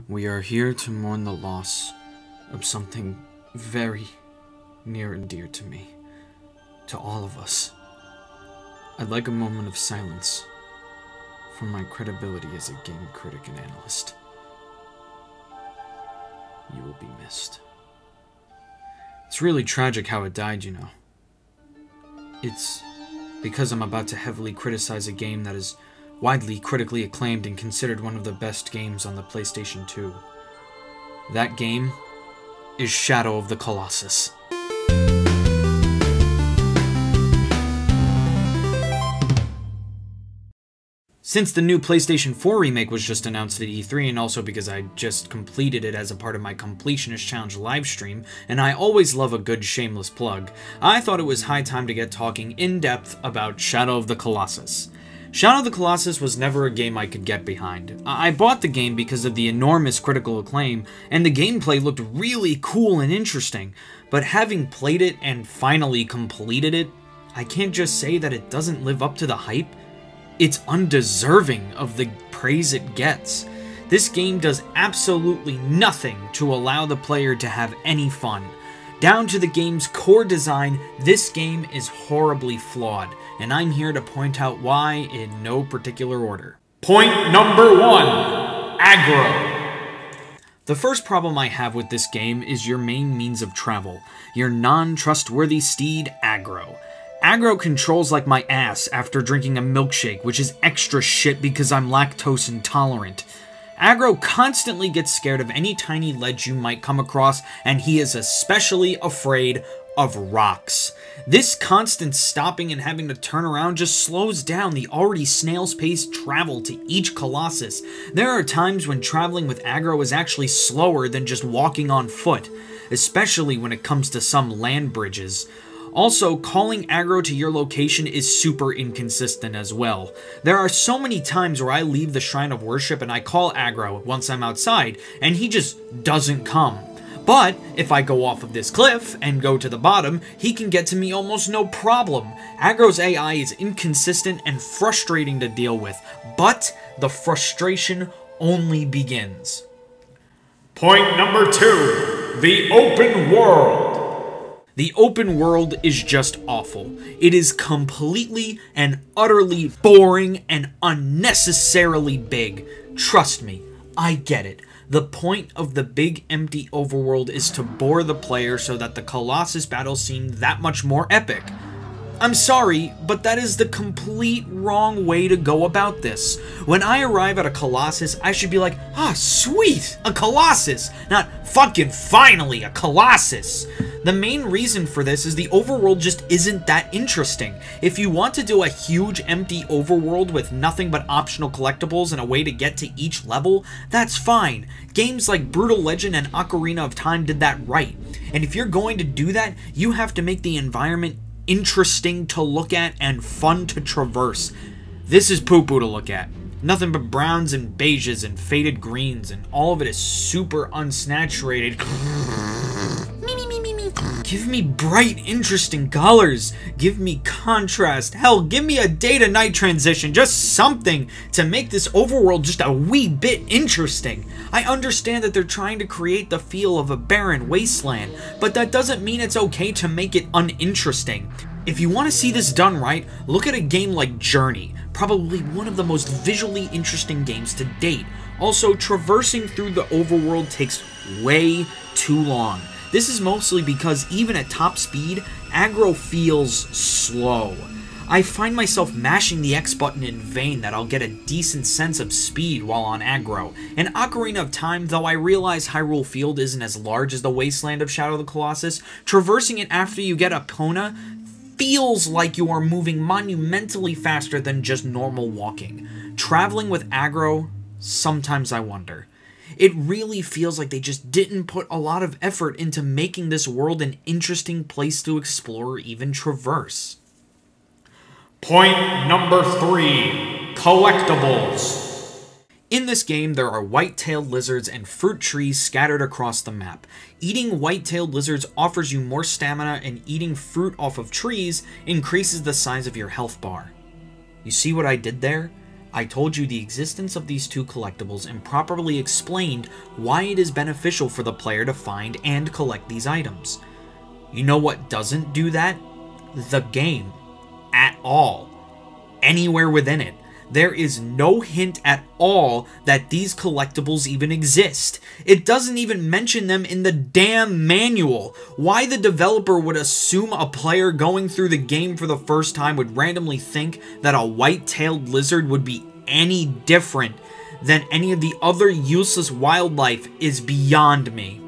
We are here to mourn the loss of something very near and dear to me, to all of us. I'd like a moment of silence for my credibility as a game critic and analyst. You will be missed. It's really tragic how it died, you know. It's because I'm about to heavily criticize a game that is widely critically acclaimed and considered one of the best games on the PlayStation 2. That game is Shadow of the Colossus. Since the new PlayStation 4 remake was just announced at E3, and also because I just completed it as a part of my Completionist Challenge livestream, and I always love a good shameless plug, I thought it was high time to get talking in depth about Shadow of the Colossus. Shadow of the Colossus was never a game I could get behind. I bought the game because of the enormous critical acclaim, and the gameplay looked really cool and interesting, but having played it and finally completed it, I can't just say that it doesn't live up to the hype. It's undeserving of the praise it gets. This game does absolutely nothing to allow the player to have any fun. Down to the game's core design, this game is horribly flawed, and I'm here to point out why in no particular order. Point number 1. Agro. The first problem I have with this game is your main means of travel, your non-trustworthy steed, Agro. Agro controls like my ass after drinking a milkshake, which is extra shit because I'm lactose intolerant. Agro constantly gets scared of any tiny ledge you might come across, and he is especially afraid of rocks. This constant stopping and having to turn around just slows down the already snail's pace travel to each Colossus. There are times when traveling with Agro is actually slower than just walking on foot, especially when it comes to some land bridges. Also, calling Agro to your location is super inconsistent as well. There are so many times where I leave the Shrine of Worship and I call Agro once I'm outside, and he just doesn't come. But if I go off of this cliff and go to the bottom, he can get to me almost no problem. Agro's AI is inconsistent and frustrating to deal with, but the frustration only begins. Point number 2. The open world. The open world is just awful. It is completely and utterly boring and unnecessarily big. Trust me, I get it. The point of the big empty overworld is to bore the player so that the Colossus battles seem that much more epic. I'm sorry, but that is the complete wrong way to go about this. When I arrive at a Colossus, I should be like, ah, sweet, a Colossus, not fucking finally a Colossus. The main reason for this is the overworld just isn't that interesting. If you want to do a huge empty overworld with nothing but optional collectibles and a way to get to each level, that's fine. Games like Brutal Legend and Ocarina of Time did that right. And if you're going to do that, you have to make the environment interesting to look at and fun to traverse. This is poo-poo to look at. Nothing but browns and beiges and faded greens, and all of it is super unsaturated. Give me bright, interesting colors. Give me contrast. Hell, give me a day-to-night transition. Just something to make this overworld just a wee bit interesting. I understand that they're trying to create the feel of a barren wasteland, but that doesn't mean it's okay to make it uninteresting. If you want to see this done right, look at a game like Journey, probably one of the most visually interesting games to date. Also, traversing through the overworld takes way too long. This is mostly because even at top speed, Agro feels slow. I find myself mashing the X button in vain that I'll get a decent sense of speed while on Agro. In Ocarina of Time, though I realize Hyrule Field isn't as large as the wasteland of Shadow of the Colossus, traversing it after you get Epona feels like you are moving monumentally faster than just normal walking. Traveling with Agro, sometimes I wonder. It really feels like they just didn't put a lot of effort into making this world an interesting place to explore or even traverse. Point number 3. Collectibles. In this game, there are white-tailed lizards and fruit trees scattered across the map. Eating white-tailed lizards offers you more stamina, and eating fruit off of trees increases the size of your health bar. You see what I did there? I told you the existence of these two collectibles and properly explained why it is beneficial for the player to find and collect these items. You know what doesn't do that? The game. At all. Anywhere within it. There is no hint at all that these collectibles even exist. It doesn't even mention them in the damn manual. Why the developer would assume a player going through the game for the first time would randomly think that a white-tailed lizard would be any different than any of the other useless wildlife is beyond me.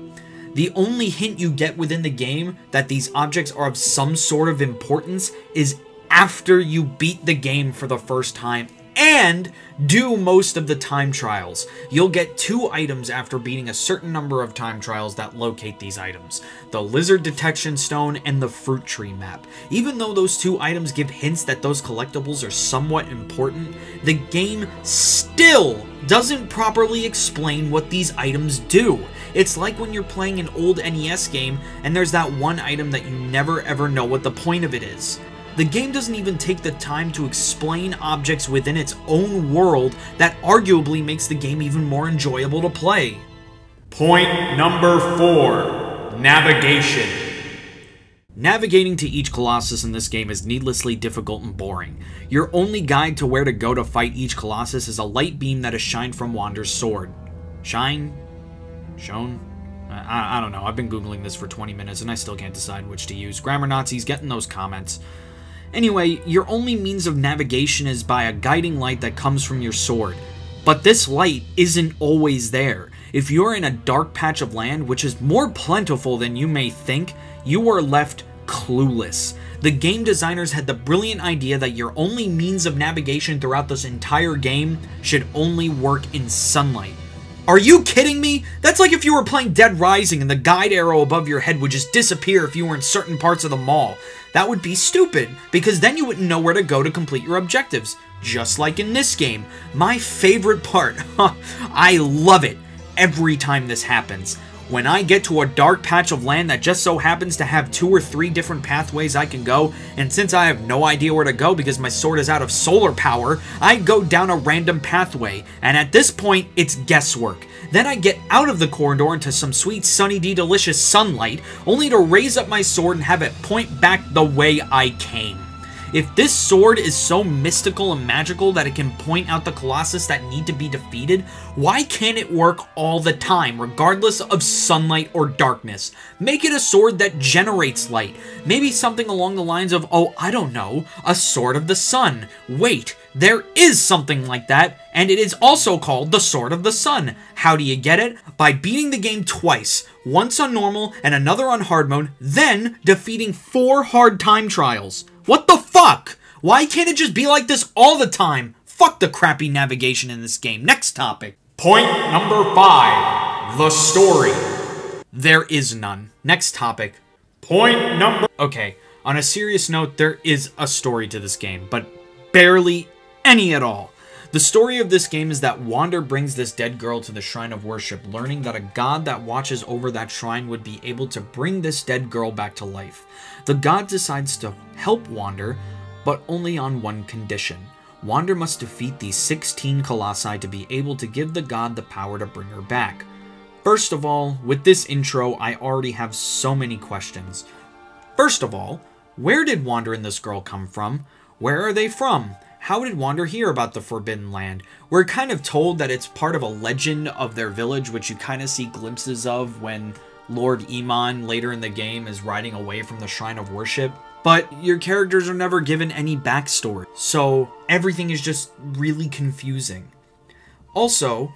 The only hint you get within the game that these objects are of some sort of importance is after you beat the game for the first time and do most of the time trials. You'll get 2 items after beating a certain number of time trials that locate these items. The Lizard Detection Stone and the Fruit Tree Map. Even though those 2 items give hints that those collectibles are somewhat important, the game still doesn't properly explain what these items do. It's like when you're playing an old NES game and there's that one item that you never ever know what the point of it is. The game doesn't even take the time to explain objects within its own world that arguably makes the game even more enjoyable to play. Point number 4. Navigation. Navigating to each Colossus in this game is needlessly difficult and boring. Your only guide to where to go to fight each Colossus is a light beam that is shined from Wander's sword. Shine? Shown? I don't know. I've been Googling this for 20 minutes and I still can't decide which to use. Grammar Nazis, get in those comments. Anyway, your only means of navigation is by a guiding light that comes from your sword. But this light isn't always there. If you're in a dark patch of land, which is more plentiful than you may think, you are left clueless. The game designers had the brilliant idea that your only means of navigation throughout this entire game should only work in sunlight. Are you kidding me? That's like if you were playing Dead Rising and the guide arrow above your head would just disappear if you were in certain parts of the mall. That would be stupid, because then you wouldn't know where to go to complete your objectives. Just like in this game. My favorite part, I love it every time this happens. When I get to a dark patch of land that just so happens to have 2 or 3 different pathways I can go, and since I have no idea where to go because my sword is out of solar power, I go down a random pathway, and at this point, it's guesswork. Then I get out of the corridor into some sweet sunny D delicious sunlight, only to raise up my sword and have it point back the way I came. If this sword is so mystical and magical that it can point out the Colossus that need to be defeated, why can't it work all the time, regardless of sunlight or darkness? Make it a sword that generates light. Maybe something along the lines of, oh, I don't know, a Sword of the Sun. Wait, there is something like that, and it is also called the Sword of the Sun. How do you get it? By beating the game twice, once on normal and another on hard mode, then defeating 4 hard time trials. What the fuck? Why can't it just be like this all the time? Fuck the crappy navigation in this game. Next topic. Point number 5. The story. There is none. Next topic. Point number... Okay, on a serious note, there is a story to this game, but barely any at all. The story of this game is that Wander brings this dead girl to the shrine of worship, learning that a god that watches over that shrine would be able to bring this dead girl back to life. The god decides to help Wander, but only on one condition. Wander must defeat these 16 colossi to be able to give the god the power to bring her back. First of all, with this intro, I already have so many questions. First of all, where did Wander and this girl come from? Where are they from? How did Wander hear about the Forbidden Land? We're kind of told that it's part of a legend of their village, which you kind of see glimpses of when Lord Iman later in the game is riding away from the Shrine of Worship. But your characters are never given any backstory, so everything is just really confusing. Also,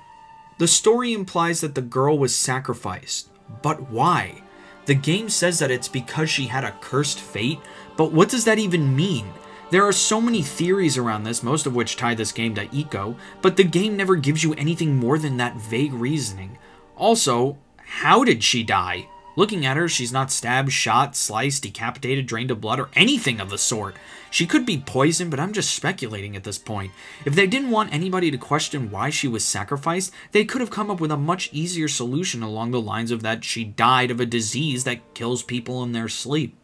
the story implies that the girl was sacrificed, but why? The game says that it's because she had a cursed fate, but what does that even mean? There are so many theories around this, most of which tie this game to Eco, but the game never gives you anything more than that vague reasoning. Also, how did she die? Looking at her, she's not stabbed, shot, sliced, decapitated, drained of blood, or anything of the sort. She could be poisoned, but I'm just speculating at this point. If they didn't want anybody to question why she was sacrificed, they could have come up with a much easier solution along the lines of that she died of a disease that kills people in their sleep.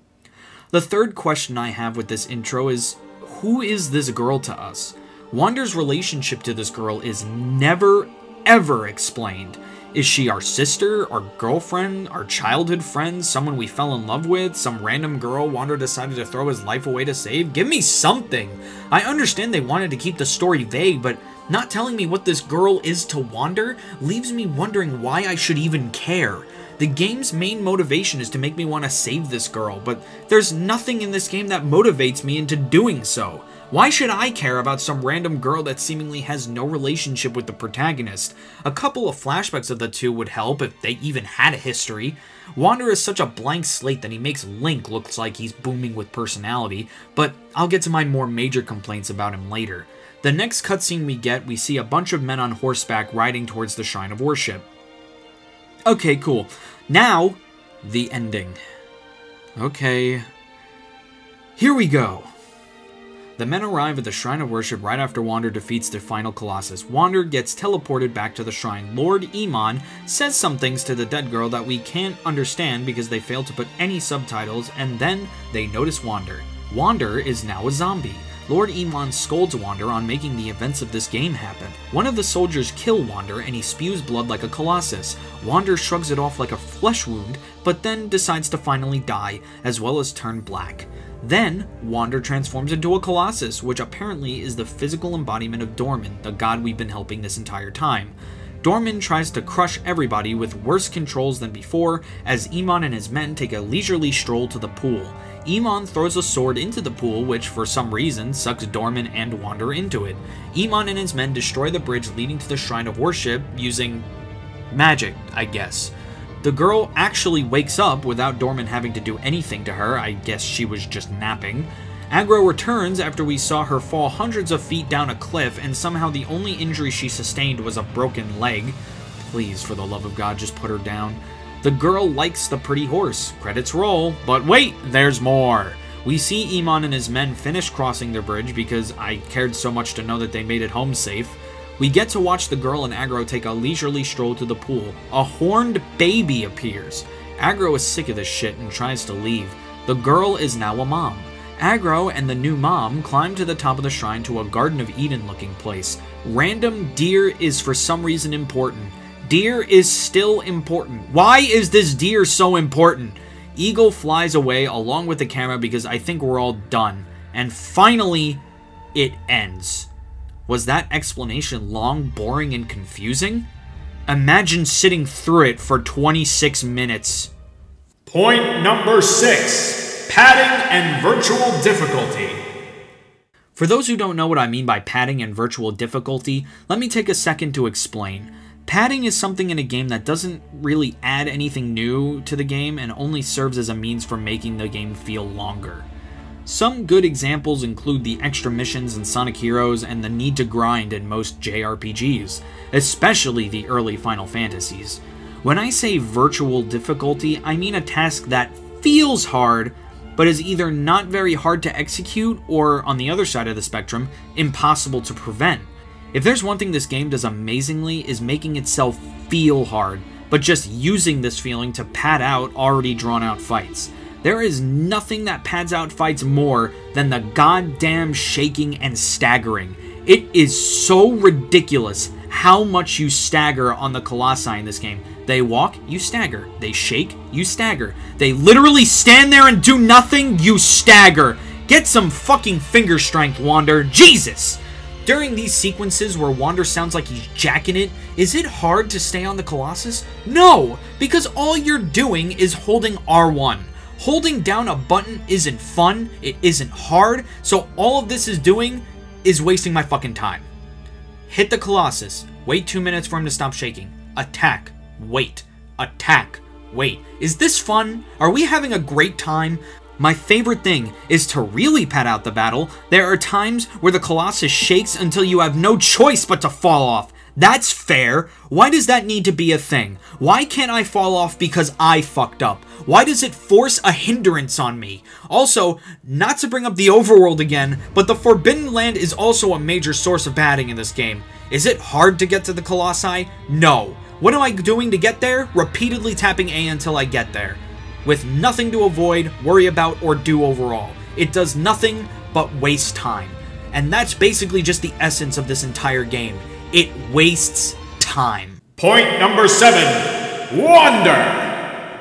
The third question I have with this intro is, who is this girl to us? Wander's relationship to this girl is never, ever explained. Is she our sister, our girlfriend, our childhood friend, someone we fell in love with, some random girl Wander decided to throw his life away to save? Give me something! I understand they wanted to keep the story vague, but not telling me what this girl is to Wander leaves me wondering why I should even care. The game's main motivation is to make me want to save this girl, but there's nothing in this game that motivates me into doing so. Why should I care about some random girl that seemingly has no relationship with the protagonist? A couple of flashbacks of the two would help if they even had a history. Wander is such a blank slate that he makes Link look like he's booming with personality, but I'll get to my more major complaints about him later. The next cutscene we see a bunch of men on horseback riding towards the Shrine of Worship. Okay, cool. Now, the ending. Okay. Here we go. The men arrive at the Shrine of Worship right after Wander defeats the final Colossus. Wander gets teleported back to the shrine. Lord Iman says some things to the dead girl that we can't understand because they failed to put any subtitles, and then they notice Wander. Wander is now a zombie. Lord Iman scolds Wander on making the events of this game happen. One of the soldiers kill Wander and he spews blood like a Colossus. Wander shrugs it off like a flesh wound, but then decides to finally die, as well as turn black. Then, Wander transforms into a Colossus, which apparently is the physical embodiment of Dorman, the god we've been helping this entire time. Dorman tries to crush everybody with worse controls than before, as Iman and his men take a leisurely stroll to the pool. Iman throws a sword into the pool, which for some reason sucks Dorman and Wander into it. Iman and his men destroy the bridge leading to the Shrine of Worship using magic, I guess. The girl actually wakes up without Dorman having to do anything to her. I guess she was just napping. Agro returns after we saw her fall hundreds of feet down a cliff, and somehow the only injury she sustained was a broken leg. Please, for the love of God, just put her down. The girl likes the pretty horse. Credits roll. But wait, there's more. We see Iman and his men finish crossing their bridge because I cared so much to know that they made it home safe. We get to watch the girl and Agro take a leisurely stroll to the pool. A horned baby appears. Agro is sick of this shit and tries to leave. The girl is now a mom. Agro and the new mom climb to the top of the shrine to a Garden of Eden looking place. Random deer is for some reason important. Deer is still important. Why is this deer so important? Eagle flies away along with the camera because I think we're all done. And finally, it ends. Was that explanation long, boring, and confusing? Imagine sitting through it for 26 minutes. Point number 6. Padding and virtual difficulty. For those who don't know what I mean by padding and virtual difficulty, let me take a second to explain. Padding is something in a game that doesn't really add anything new to the game and only serves as a means for making the game feel longer. Some good examples include the extra missions in Sonic Heroes and the need to grind in most JRPGs, especially the early Final Fantasies. When I say virtual difficulty, I mean a task that feels hard, but is either not very hard to execute or, on the other side of the spectrum, impossible to prevent. If there's one thing this game does amazingly is making itself feel hard, but just using this feeling to pad out already drawn out fights. There is nothing that pads out fights more than the goddamn shaking and staggering. It is so ridiculous how much you stagger on the Colossi in this game. They walk, you stagger. They shake, you stagger. They literally stand there and do nothing, you stagger. Get some fucking finger strength, Wander. Jesus! During these sequences where Wander sounds like he's jacking it, is it hard to stay on the Colossus? No, because all you're doing is holding R1. Holding down a button isn't fun, it isn't hard, so all of this is doing is wasting my fucking time. Hit the Colossus, wait 2 minutes for him to stop shaking. Attack, wait, attack, wait. Is this fun? Are we having a great time? My favorite thing is to really pad out the battle. There are times where the Colossus shakes until you have no choice but to fall off. That's fair. Why does that need to be a thing? Why can't I fall off because I fucked up? Why does it force a hindrance on me? Also, not to bring up the overworld again, but the Forbidden Land is also a major source of padding in this game. Is it hard to get to the Colossi? No. What am I doing to get there? Repeatedly tapping A until I get there, with nothing to avoid, worry about, or do overall. It does nothing but waste time. And that's basically just the essence of this entire game. It wastes time. Point number 7. Wander!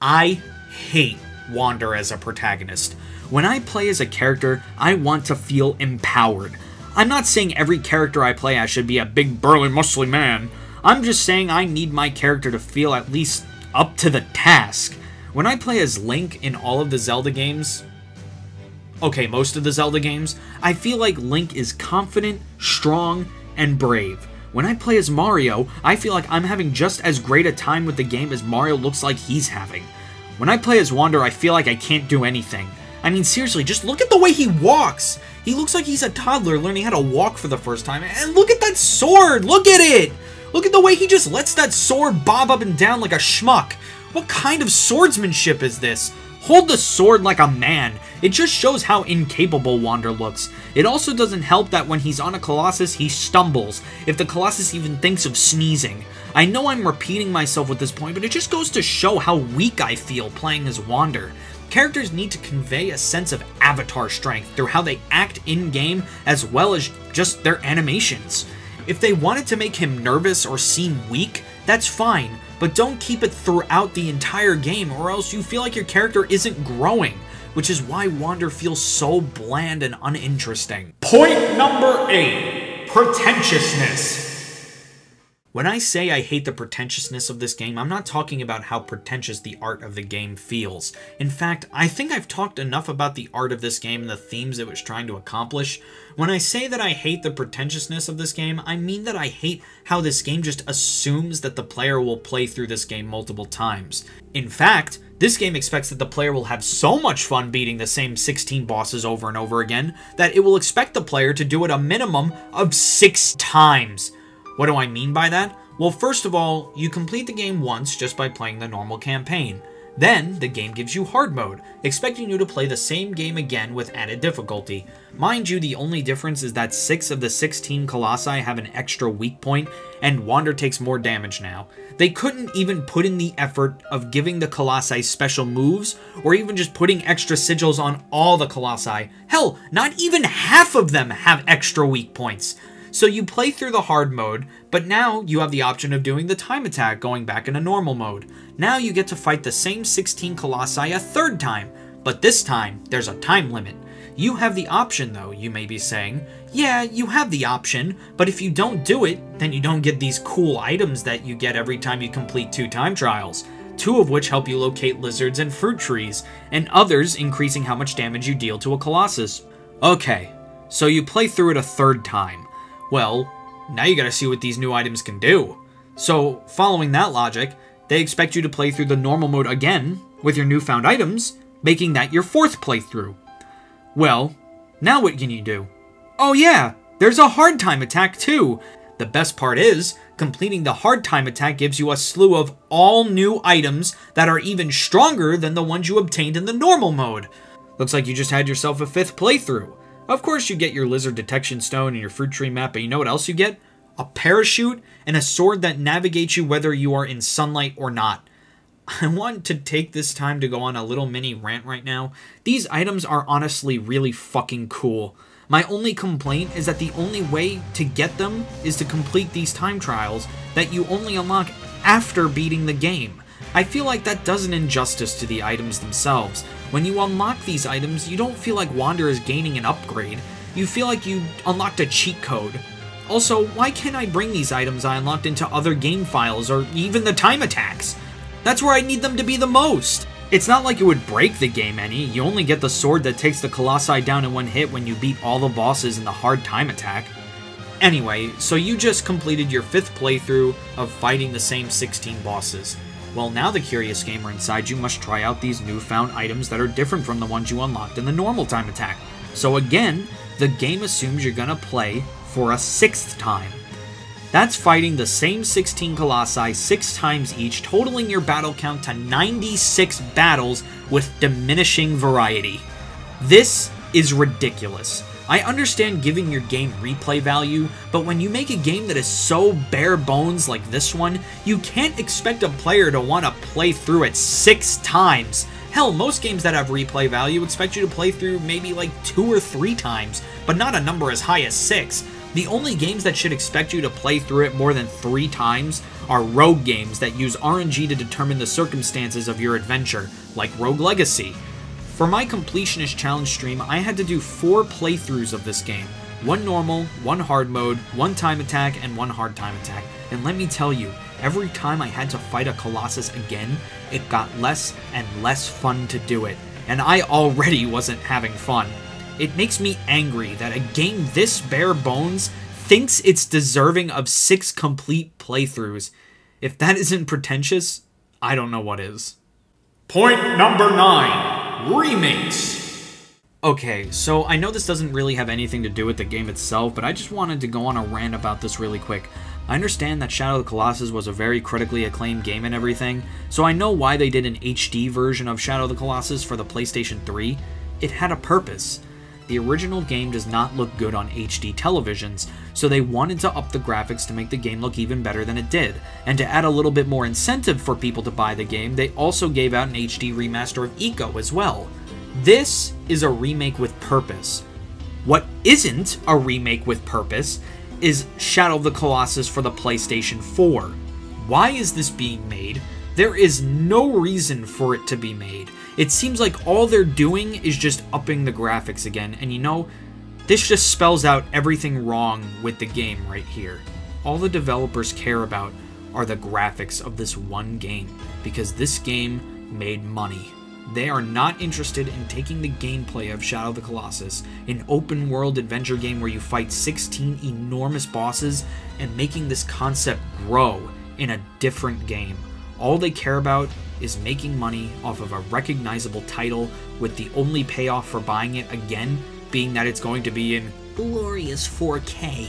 I hate Wander as a protagonist. When I play as a character, I want to feel empowered. I'm not saying every character I play as should be a big, burly, muscly man. I'm just saying I need my character to feel at least up to the task. When I play as Link in all of the Zelda games, okay, most of the Zelda games, I feel like Link is confident, strong, and brave. When I play as Mario, I feel like I'm having just as great a time with the game as Mario looks like he's having. When I play as Wander, I feel like I can't do anything. I mean, seriously, just look at the way he walks! He looks like he's a toddler learning how to walk for the first time. And look at that sword! Look at it! Look at the way he just lets that sword bob up and down like a schmuck. What kind of swordsmanship is this? Hold the sword like a man. It just shows how incapable Wander looks. It also doesn't help that when he's on a Colossus, he stumbles, if the Colossus even thinks of sneezing. I know I'm repeating myself with this point, but it just goes to show how weak I feel playing as Wander. Characters need to convey a sense of avatar strength through how they act in-game as well as just their animations. If they wanted to make him nervous or seem weak, that's fine, but don't keep it throughout the entire game or else you feel like your character isn't growing, which is why Wander feels so bland and uninteresting. Point number 8. Pretentiousness. When I say I hate the pretentiousness of this game, I'm not talking about how pretentious the art of the game feels. In fact, I think I've talked enough about the art of this game and the themes it was trying to accomplish. When I say that I hate the pretentiousness of this game, I mean that I hate how this game just assumes that the player will play through this game multiple times. In fact, this game expects that the player will have so much fun beating the same 16 bosses over and over again that it will expect the player to do it a minimum of 6 times. What do I mean by that? Well, first of all, you complete the game once just by playing the normal campaign. Then, the game gives you hard mode, expecting you to play the same game again with added difficulty. Mind you, the only difference is that 6 of the 16 Colossi have an extra weak point, and Wander takes more damage now. They couldn't even put in the effort of giving the Colossi special moves, or even just putting extra sigils on all the Colossi. Hell, not even half of them have extra weak points. So you play through the hard mode, but now you have the option of doing the time attack going back into normal mode. Now you get to fight the same 16 Colossi a third time, but this time there's a time limit. You have the option though, you may be saying. Yeah, you have the option, but if you don't do it, then you don't get these cool items that you get every time you complete 2 time trials. 2 of which help you locate lizards and fruit trees, and others increasing how much damage you deal to a Colossus. Okay, so you play through it a third time. Well, now you gotta see what these new items can do. So, following that logic, they expect you to play through the normal mode again with your newfound items, making that your 4th playthrough. Well, now what can you do? Oh yeah, there's a hard time attack too! The best part is, completing the hard time attack gives you a slew of all new items that are even stronger than the ones you obtained in the normal mode. Looks like you just had yourself a 5th playthrough. Of course you get your lizard detection stone and your fruit tree map, but you know what else you get? A parachute and a sword that navigates you whether you are in sunlight or not. I want to take this time to go on a little mini rant right now. These items are honestly really fucking cool. My only complaint is that the only way to get them is to complete these time trials that you only unlock after beating the game. I feel like that does an injustice to the items themselves. When you unlock these items, you don't feel like Wander is gaining an upgrade. You feel like you unlocked a cheat code. Also, why can't I bring these items I unlocked into other game files or even the time attacks? That's where I need them to be the most. It's not like it would break the game any. You only get the sword that takes the Colossi down in one hit when you beat all the bosses in the hard time attack. Anyway, so you just completed your 5th playthrough of fighting the same 16 bosses. Well, now the curious gamer inside you must try out these newfound items that are different from the ones you unlocked in the normal time attack. So again, the game assumes you're gonna play for a 6th time. That's fighting the same 16 Colossi 6 times each, totaling your battle count to 96 battles with diminishing variety. This is ridiculous. I understand giving your game replay value, but when you make a game that is so bare bones like this one, you can't expect a player to want to play through it 6 times. Hell, most games that have replay value expect you to play through maybe like 2 or 3 times, but not a number as high as 6. The only games that should expect you to play through it more than 3 times are rogue games that use RNG to determine the circumstances of your adventure, like Rogue Legacy. For my Completionist Challenge stream, I had to do 4 playthroughs of this game. 1 normal, 1 hard mode, 1 time attack, and 1 hard time attack. And let me tell you, every time I had to fight a Colossus again, it got less and less fun to do it. And I already wasn't having fun. It makes me angry that a game this bare bones thinks it's deserving of 6 complete playthroughs. If that isn't pretentious, I don't know what is. Point number 9. Remakes. Okay, so I know this doesn't really have anything to do with the game itself, but I just wanted to go on a rant about this really quick. I understand that Shadow of the Colossus was a very critically acclaimed game and everything, so I know why they did an HD version of Shadow of the Colossus for the PlayStation 3. It had a purpose. The original game does not look good on HD televisions, so they wanted to up the graphics to make the game look even better than it did. And to add a little bit more incentive for people to buy the game, they also gave out an HD remaster of Eco as well. This is a remake with purpose. What isn't a remake with purpose is Shadow of the Colossus for the PlayStation 4. Why is this being made? There is no reason for it to be made. It seems like all they're doing is just upping the graphics again, and you know, this just spells out everything wrong with the game right here. All the developers care about are the graphics of this one game, because this game made money. They are not interested in taking the gameplay of Shadow of the Colossus, an open-world adventure game where you fight 16 enormous bosses, and making this concept grow in a different game. All they care about is making money off of a recognizable title, with the only payoff for buying it again being that it's going to be in glorious 4K.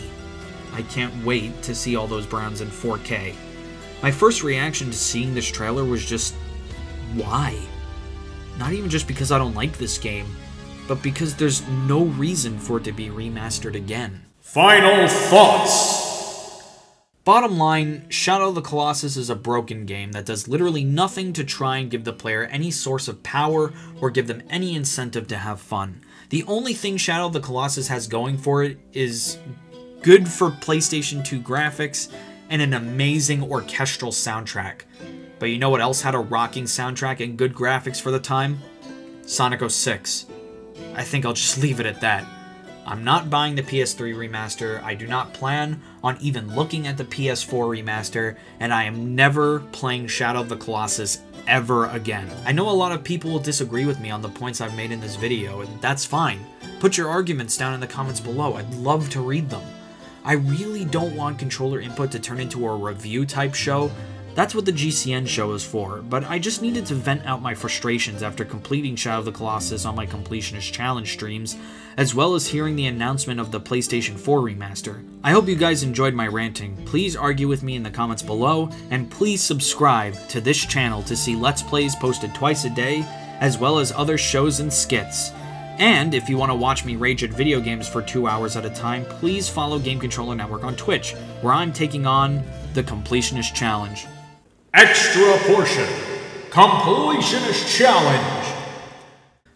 I can't wait to see all those browns in 4K. My first reaction to seeing this trailer was just, why? Not even just because I don't like this game, but because there's no reason for it to be remastered again. Final thoughts. Bottom line, Shadow of the Colossus is a broken game that does literally nothing to try and give the player any source of power or give them any incentive to have fun. The only thing Shadow of the Colossus has going for it is good for PlayStation 2 graphics and an amazing orchestral soundtrack. But you know what else had a rocking soundtrack and good graphics for the time? Sonic 06. I think I'll just leave it at that. I'm not buying the PS3 remaster, I do not plan on even looking at the PS4 remaster, and I am never playing Shadow of the Colossus ever again. I know a lot of people will disagree with me on the points I've made in this video, and that's fine. Put your arguments down in the comments below, I'd love to read them. I really don't want controller input to turn into a review type show. That's what the GCN show is for, but I just needed to vent out my frustrations after completing Shadow of the Colossus on my Completionist Challenge streams, as well as hearing the announcement of the PlayStation 4 remaster. I hope you guys enjoyed my ranting. Please argue with me in the comments below, and please subscribe to this channel to see Let's Plays posted twice a day, as well as other shows and skits. And if you want to watch me rage at video games for 2 hours at a time, please follow Game Controller Network on Twitch, where I'm taking on the Completionist Challenge. Extra portion. Completionist Challenge.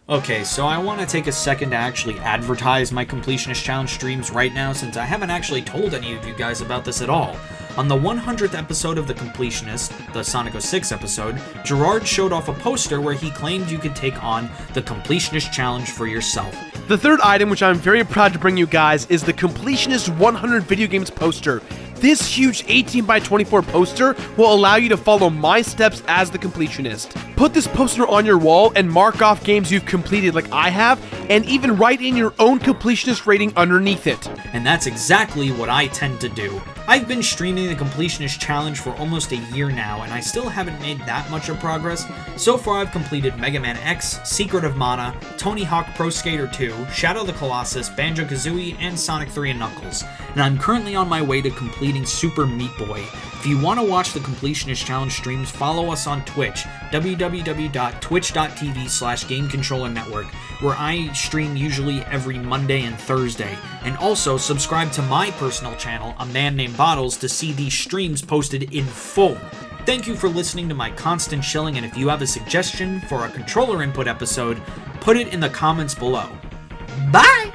Okay, so I want to take a second to actually advertise my Completionist Challenge streams right now, since I haven't actually told any of you guys about this at all. On the 100th episode of The Completionist, the Sonic 06 episode, Gerard showed off a poster where he claimed you could take on the Completionist Challenge for yourself. The third item, which I'm very proud to bring you guys, is the Completionist 100 Video Games poster. This huge 18 by 24 poster will allow you to follow my steps as the completionist. Put this poster on your wall and mark off games you've completed like I have, and even write in your own completionist rating underneath it. And that's exactly what I tend to do. I've been streaming the Completionist Challenge for almost a year now, and I still haven't made that much of progress. So far I've completed Mega Man X, Secret of Mana, Tony Hawk Pro Skater 2, Shadow of the Colossus, Banjo-Kazooie, and Sonic 3 and Knuckles. And I'm currently on my way to completing Super Meat Boy. If you want to watch the Completionist Challenge streams, follow us on Twitch, www.twitch.tv/gamecontrollernetwork, where I stream usually every Monday and Thursday. And also, subscribe to my personal channel, A Man Named Bottles, to see these streams posted in full. Thank you for listening to my constant shilling, and if you have a suggestion for a controller input episode, put it in the comments below. Bye!